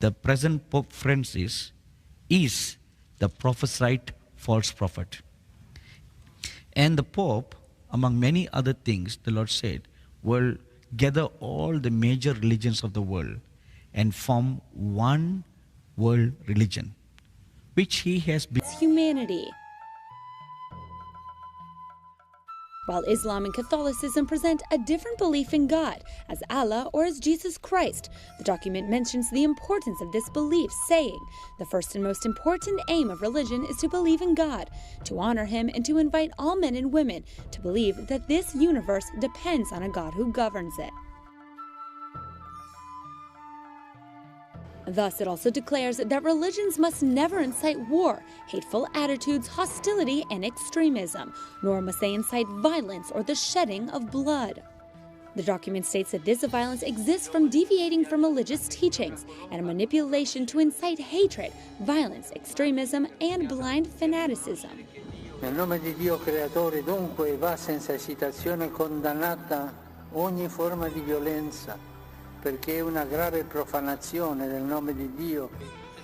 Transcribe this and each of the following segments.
The present Pope Francis is the prophesied false prophet. And the Pope, among many other things, the Lord said, will gather all the major religions of the world and form one world religion, which he has been. Humanity. While Islam and Catholicism present a different belief in God, as Allah or as Jesus Christ, the document mentions the importance of this belief, saying, the first and most important aim of religion is to believe in God, to honor Him, and to invite all men and women to believe that this universe depends on a God who governs it. Thus, it also declares that religions must never incite war, hateful attitudes, hostility, and extremism, nor must they incite violence or the shedding of blood. The document states that this violence exists from deviating from religious teachings and a manipulation to incite hatred, violence, extremism, and blind fanaticism. Nel nome di Dio creatore dunque va senza esitazione condannata ogni forma di violenza, perché è una grave profanazione del nome di Dio.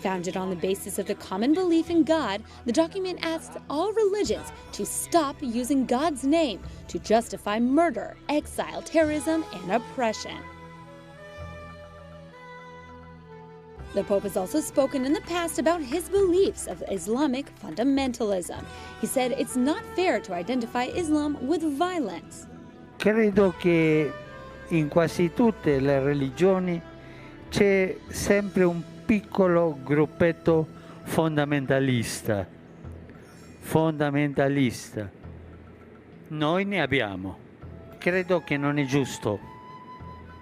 Founded on the basis of the common belief in God, the document asks all religions to stop using God's name to justify murder, exile, terrorism, and oppression. The Pope has also spoken in the past about his beliefs of Islamic fundamentalism. He said it's not fair to identify Islam with violence. Credo che in quasi tutte le religioni c'è sempre un piccolo gruppetto fondamentalista. Noi ne abbiamo. Credo che non è giusto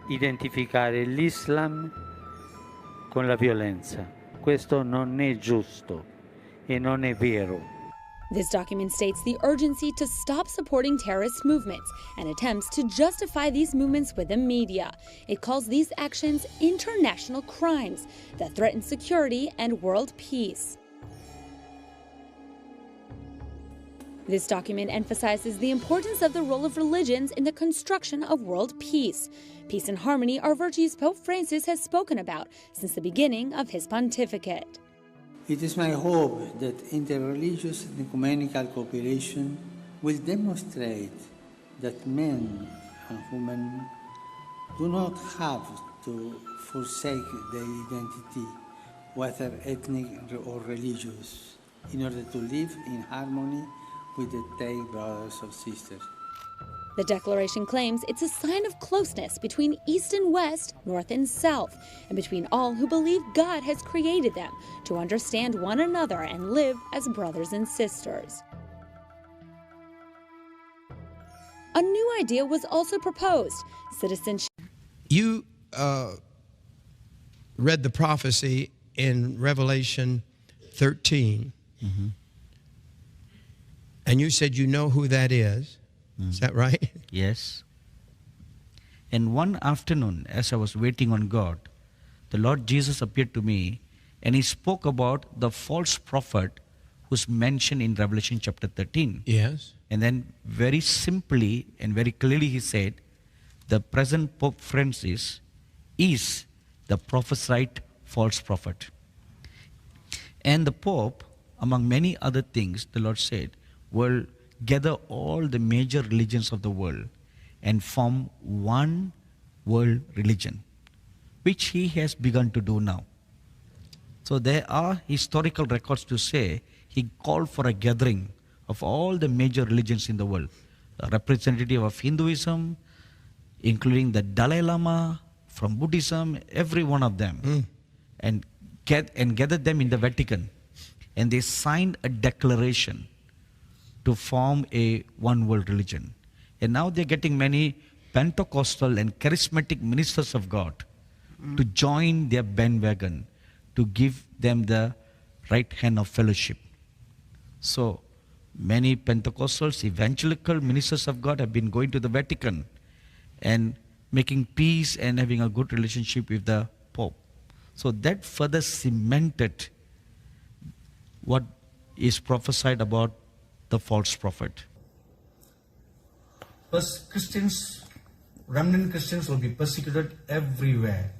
identificare l'Islam con la violenza. Questo non è giusto e non è vero. This document states the urgency to stop supporting terrorist movements and attempts to justify these movements with the media. It calls these actions international crimes that threaten security and world peace. This document emphasizes the importance of the role of religions in the construction of world peace. Peace and harmony are virtues Pope Francis has spoken about since the beginning of his pontificate. It is my hope that interreligious and ecumenical cooperation will demonstrate that men and women do not have to forsake their identity, whether ethnic or religious, in order to live in harmony with their brothers or sisters. The declaration claims it's a sign of closeness between East and West, North and South, and between all who believe God has created them to understand one another and live as brothers and sisters. A new idea was also proposed: citizenship. You read the prophecy in Revelation 13, and you said you know who that is. Is that right? Yes. And one afternoon, as I was waiting on God, the Lord Jesus appeared to me and he spoke about the false prophet who's mentioned in Revelation chapter 13. Yes. And then very simply and very clearly he said, the present Pope Francis is the prophesied false prophet. And the Pope, among many other things, the Lord said, will gather all the major religions of the world and form one world religion, which he has begun to do now. So there are historical records to say he called for a gathering of all the major religions in the world, a representative of Hinduism, including the Dalai Lama, from Buddhism, every one of them, and gathered them in the Vatican. And they signed a declaration to form a one world religion. And now they're getting many Pentecostal and charismatic ministers of God to join their bandwagon, to give them the right hand of fellowship. So many Pentecostals, evangelical ministers of God have been going to the Vatican and making peace and having a good relationship with the Pope. So that further cemented what is prophesied about the false prophet. Christians, remnant Christians will be persecuted everywhere.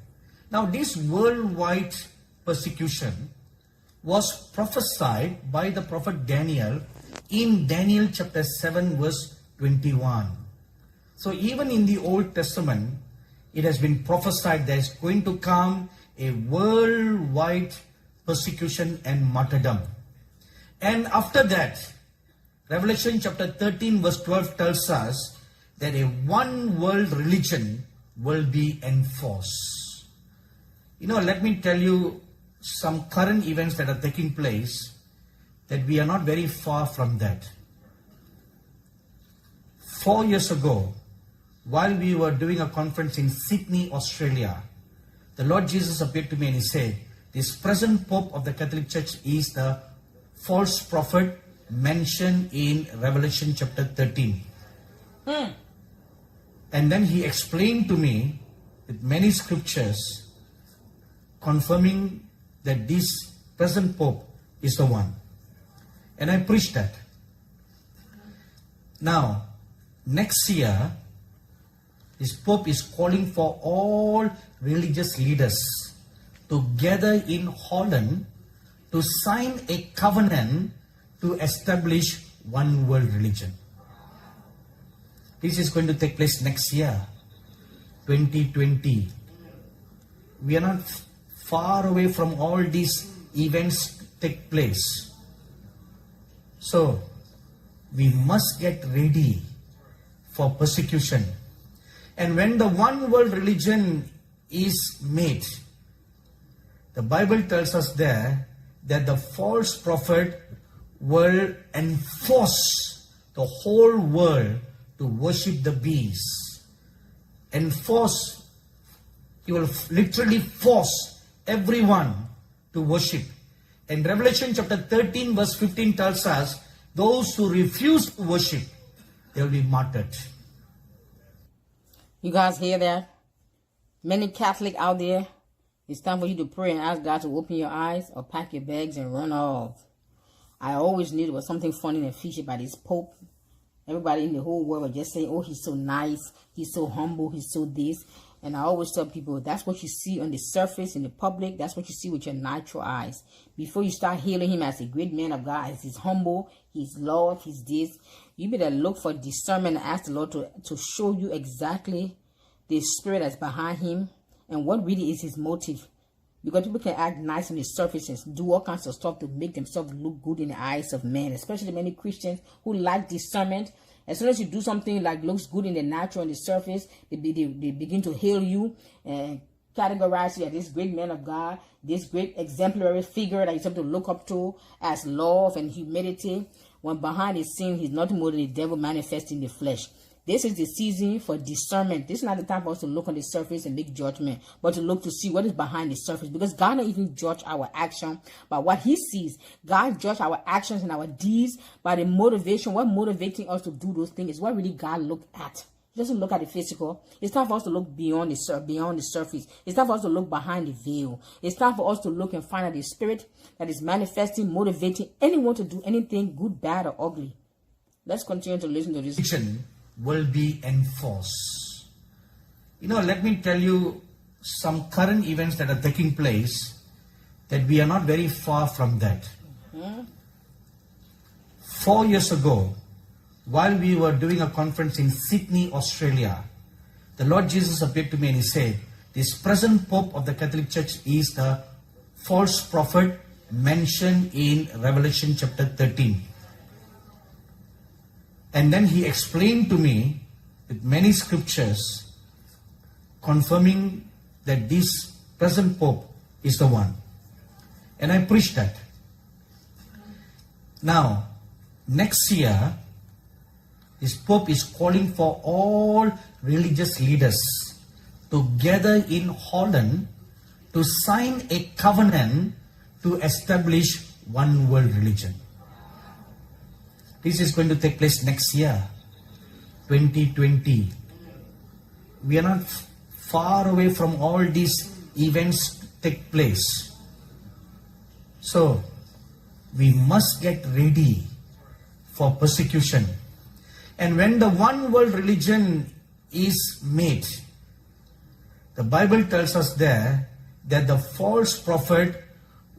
Now this worldwide persecution was prophesied by the prophet Daniel in Daniel chapter 7 verse 21. So even in the Old Testament, it has been prophesied there is going to come a worldwide persecution and martyrdom. And after that, Revelation chapter 13 verse 12 tells us that a one world religion will be enforced. Let me tell you some current events that are taking place, that we are not very far from that. 4 years ago, while we were doing a conference in Sydney, Australia, the Lord Jesus appeared to me and he said, this present Pope of the Catholic Church is the false prophet mentioned in Revelation chapter 13. And then he explained to me with many scriptures confirming that this present Pope is the one. And I preached that. Now, next year, this Pope is calling for all religious leaders to gather in Holland to sign a covenant to establish one world religion. This is going to take place next year, 2020. We are not far away from all these events take place. So, we must get ready for persecution. And when the one world religion is made, the Bible tells us there that the false prophet will enforce the whole world to worship the beast. Enforce, he will literally force everyone to worship. And Revelation chapter 13 verse 15 tells us, those who refuse to worship, they will be martyred. You guys hear that? Many Catholics out there, it's time for you to pray and ask God to open your eyes or pack your bags and run off. I always knew there was something funny in the future by this Pope. Everybody in the whole world was just saying, oh, he's so nice, he's so humble, he's so this. And I always tell people, that's what you see on the surface in the public. That's what you see with your natural eyes. Before you start hailing him as a great man of God, as he's humble, he's love, he's this, you better look for discernment and ask the Lord to show you exactly the spirit that's behind him and what really is his motive. Because people can act nice on the surface and do all kinds of stuff to make themselves look good in the eyes of men, especially many Christians who lack discernment. As soon as you do something like looks good in the natural, on the surface, they begin to hail you and categorize you as this great man of God, this great exemplary figure that you have to look up to as love and humility, when behind the scene, he's nothing more than the devil manifesting the flesh. This is the season for discernment. This is not the time for us to look on the surface and make judgment, but to look to see what is behind the surface. Because God don't even judge our action by what he sees. God judges our actions and our deeds by the motivation. What motivating us to do those things is what really God look at. He doesn't look at the physical. It's time for us to look beyond the surface. It's time for us to look behind the veil. It's time for us to look and find out the spirit that is manifesting, motivating anyone to do anything, good, bad, or ugly. Let's continue to listen to this. Will be enforced. Let me tell you some current events that are taking place, that we are not very far from that. 4 years ago, while we were doing a conference in Sydney, Australia, the Lord Jesus appeared to me and he said, this present Pope of the Catholic Church is the false prophet mentioned in Revelation chapter 13. And then he explained to me with many scriptures confirming that this present Pope is the one. And I preached that. Now, next year, this Pope is calling for all religious leaders to gather in Holland to sign a covenant to establish one world religion. This is going to take place next year, 2020. We are not far away from all these events take place. So, we must get ready for persecution. And when the one world religion is made, the Bible tells us there that the false prophet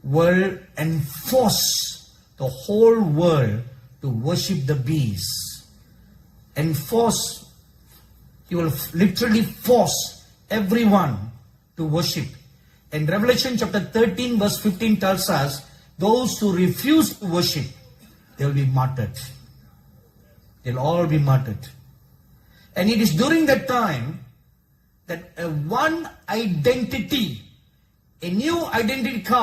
will enforce the whole world to worship the beast. Enforce, he will literally force everyone to worship. And Revelation chapter 13 verse 15 tells us, those who refuse to worship, they will be martyred. They'll all be martyred. And it is during that time that one identity, a new identity comes.